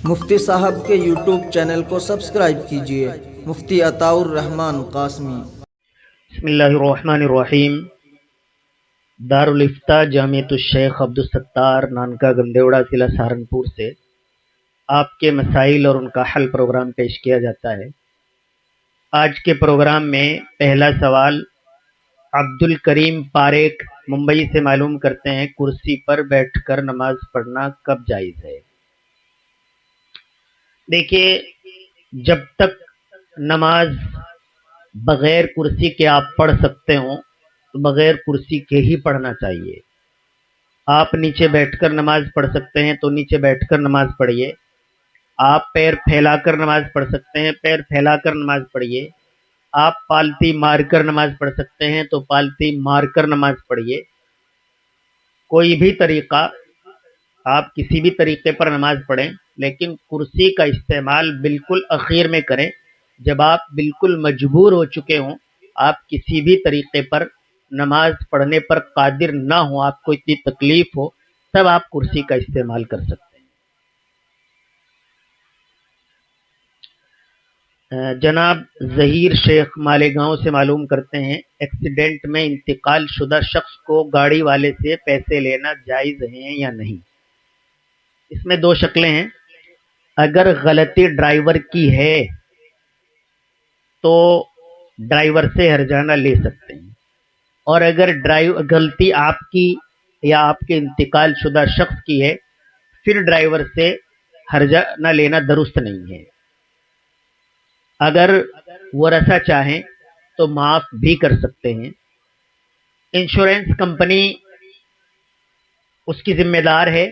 مفتی صاحب کے YouTube channel کو سبسکرائب کیجیے، مفتی عطاء الرحمن قاسمی۔ بسم اللہ الرحمن الرحیم۔ دارالفتہ جامعۃ الشیخ عبدالستار نانکا گندیوڑا ضلع سہارنپور سے آپ کے مسائل اور ان کا حل پروگرام پیش کیا جاتا ہے۔ آج کے پروگرام میں پہلا سوال عبد الکریم پاریک ممبئی سے معلوم کرتے ہیں، کرسی پر بیٹھ کر نماز پڑھنا کب جائز ہے؟ دیکھیے، جب تک نماز بغیر کرسی کے آپ پڑھ سکتے ہوں تو بغیر کرسی کے ہی پڑھنا چاہیے۔ آپ نیچے بیٹھ کر نماز پڑھ سکتے ہیں تو نیچے بیٹھ کر نماز پڑھیے۔ آپ پیر پھیلا کر نماز پڑھ سکتے ہیں، پیر پھیلا کر نماز پڑھیے۔ آپ پالتی مار کر نماز پڑھ سکتے ہیں تو پالتی مار کر نماز پڑھیے۔ کوئی بھی طریقہ، آپ کسی بھی طریقے پر نماز پڑھیں، لیکن کرسی کا استعمال بالکل اخیر میں کریں، جب آپ بالکل مجبور ہو چکے ہوں، آپ کسی بھی طریقے پر نماز پڑھنے پر قادر نہ ہوں، آپ کو اتنی تکلیف ہو، تب آپ کرسی کا استعمال کر سکتے ہیں۔ جناب ظہیر شیخ مالیگاؤں سے معلوم کرتے ہیں، ایکسیڈنٹ میں انتقال شدہ شخص کو گاڑی والے سے پیسے لینا جائز ہیں یا نہیں؟ اس میں دو شکلیں ہیں۔ اگر غلطی ڈرائیور کی ہے تو ڈرائیور سے ہرجانہ لے سکتے ہیں، اور اگر غلطی آپ کی یا آپ کے انتقال شدہ شخص کی ہے، پھر ڈرائیور سے ہرجانہ لینا درست نہیں ہے۔ اگر ورثہ چاہیں تو معاف بھی کر سکتے ہیں۔ انشورنس کمپنی اس کی ذمہ دار ہے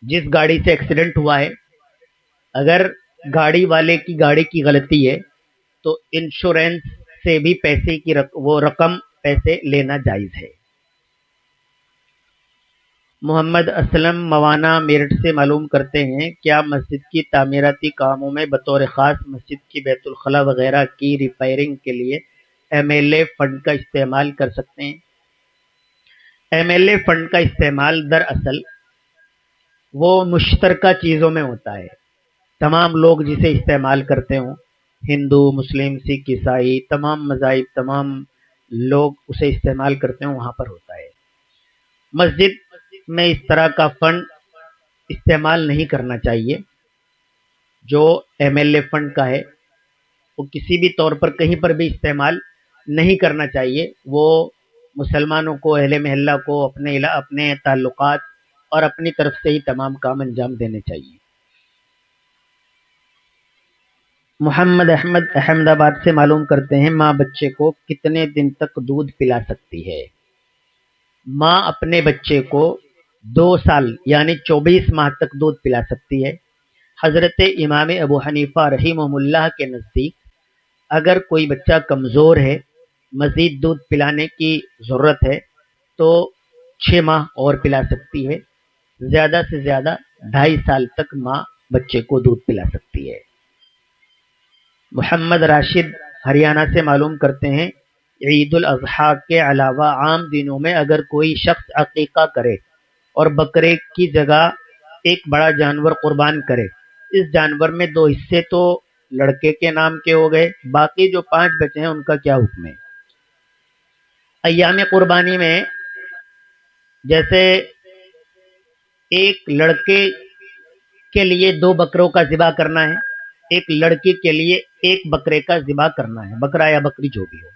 جس گاڑی سے ایکسیڈنٹ ہوا ہے۔ اگر گاڑی والے کی گاڑی کی غلطی ہے تو انشورنس سے بھی پیسے کی وہ رقم پیسے لینا جائز ہے۔ محمد اسلم موانا میرٹھ سے معلوم کرتے ہیں، کیا مسجد کی تعمیراتی کاموں میں بطور خاص مسجد کی بیت الخلاء وغیرہ کی ریپیئرنگ کے لیے ایم ایل اے فنڈ کا استعمال کر سکتے ہیں؟ ایم ایل اے فنڈ کا استعمال دراصل وہ مشترکہ چیزوں میں ہوتا ہے۔ تمام لوگ جسے استعمال کرتے ہوں، ہندو، مسلم، سکھ، عیسائی، تمام مذاہب، تمام لوگ اسے استعمال کرتے ہوں، وہاں پر ہوتا ہے۔ مسجد میں اس طرح کا فنڈ استعمال نہیں کرنا چاہیے۔ جو ایم ایل اے فنڈ کا ہے وہ کسی بھی طور پر کہیں پر بھی استعمال نہیں کرنا چاہیے۔ وہ مسلمانوں کو، اہل محلہ کو اپنے تعلقات اور اپنی طرف سے ہی تمام کام انجام دینے چاہیے۔ محمد احمد احمد آباد سے معلوم کرتے ہیں، ماں بچے کو کتنے دن تک دودھ پلا سکتی ہے؟ ماں اپنے بچے کو 2 سال یعنی 24 ماہ تک دودھ پلا سکتی ہے۔ حضرت امام ابو حنیفہ رحمہ اللہ کے نزدیک اگر کوئی بچہ کمزور ہے، مزید دودھ پلانے کی ضرورت ہے تو 6 ماہ اور پلا سکتی ہے۔ زیادہ سے زیادہ 2.5 سال تک ماں بچے کو دودھ پلا سکتی ہے۔ محمد راشد ہریانہ سے معلوم کرتے ہیں، عید الاضحیٰ کے علاوہ عام دنوں میں اگر کوئی شخص عقیقہ کرے اور بکرے کی جگہ ایک بڑا جانور قربان کرے، اس جانور میں 2 حصے تو لڑکے کے نام کے ہو گئے، باقی جو 5 بچے ہیں ان کا کیا حکم ہے؟ ایام قربانی میں جیسے ایک لڑکے کے لیے 2 بکروں کا ذبح کرنا ہے، ایک لڑکی کے لیے 1 بکرے کا ذبح کرنا ہے، بکرا یا بکری جو بھی ہو۔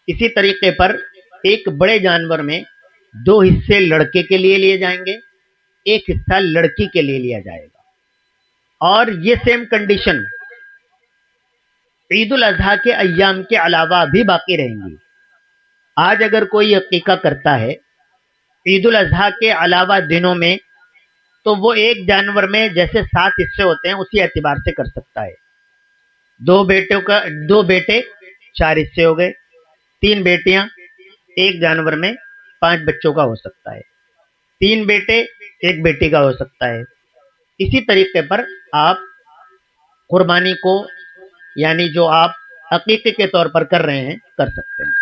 اسی طریقے پر ایک بڑے جانور میں 2 حصے لڑکے کے لیے لیے جائیں گے، 1 حصہ لڑکی کے لیے لیا جائے گا، اور یہ سیم کنڈیشن عید الاضحیٰ کے ایام کے علاوہ بھی باقی رہیں گی۔ آج اگر کوئی عقیقہ کرتا ہے عید الاضحیٰ کے علاوہ دنوں میں، تو وہ ایک جانور میں جیسے 7 حصے ہوتے ہیں اسی اعتبار سے کر سکتا ہے۔ 2 بیٹے 4 حصے ہو گئے، 3 بیٹیاں، ایک جانور میں 5 بچوں کا ہو سکتا ہے، 3 بیٹے 1 بیٹی کا ہو سکتا ہے۔ اسی طریقے پر آپ قربانی کو یعنی جو آپ عقیقے کے طور پر کر رہے ہیں کر سکتے ہیں۔